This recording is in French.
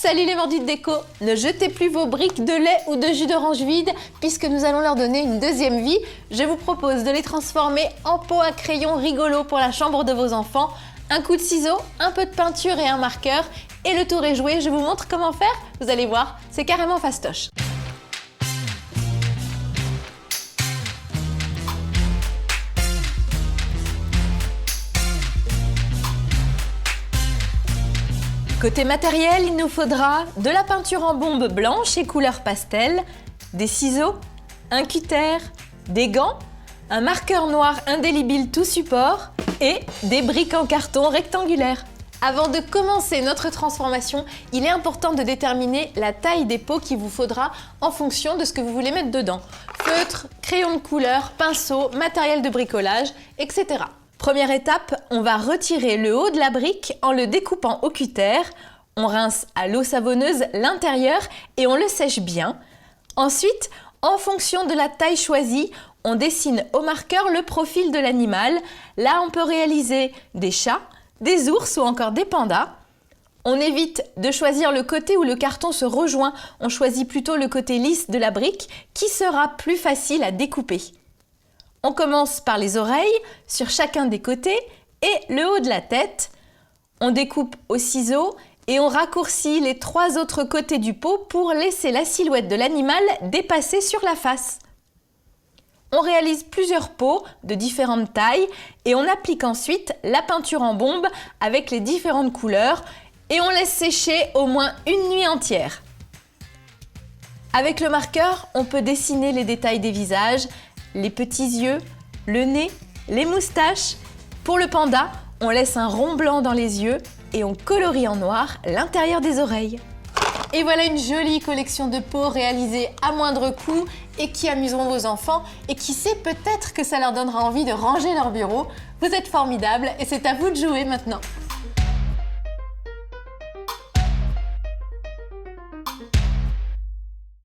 Salut les mordus de déco! Ne jetez plus vos briques de lait ou de jus d'orange vide puisque nous allons leur donner une deuxième vie. Je vous propose de les transformer en pots à crayon rigolo pour la chambre de vos enfants. Un coup de ciseau, un peu de peinture et un marqueur et le tour est joué. Je vous montre comment faire. Vous allez voir, c'est carrément fastoche. Côté matériel, il nous faudra de la peinture en bombe blanche et couleur pastel, des ciseaux, un cutter, des gants, un marqueur noir indélébile tout support et des briques en carton rectangulaire. Avant de commencer notre transformation, il est important de déterminer la taille des pots qu'il vous faudra en fonction de ce que vous voulez mettre dedans. Feutre, crayon de couleur, pinceau, matériel de bricolage, etc. Première étape, on va retirer le haut de la brique en le découpant au cutter. On rince à l'eau savonneuse l'intérieur et on le sèche bien. Ensuite, en fonction de la taille choisie, on dessine au marqueur le profil de l'animal. Là, on peut réaliser des chats, des ours ou encore des pandas. On évite de choisir le côté où le carton se rejoint. On choisit plutôt le côté lisse de la brique qui sera plus facile à découper. On commence par les oreilles sur chacun des côtés et le haut de la tête. On découpe au ciseau et on raccourcit les 3 autres côtés du pot pour laisser la silhouette de l'animal dépasser sur la face. On réalise plusieurs pots de différentes tailles et on applique ensuite la peinture en bombe avec les différentes couleurs et on laisse sécher au moins une nuit entière. Avec le marqueur, on peut dessiner les détails des visages, les petits yeux, le nez, les moustaches. Pour le panda, on laisse un rond blanc dans les yeux et on colorie en noir l'intérieur des oreilles. Et voilà une jolie collection de pots réalisés à moindre coût et qui amuseront vos enfants et qui sait, peut-être que ça leur donnera envie de ranger leur bureau. Vous êtes formidables et c'est à vous de jouer maintenant.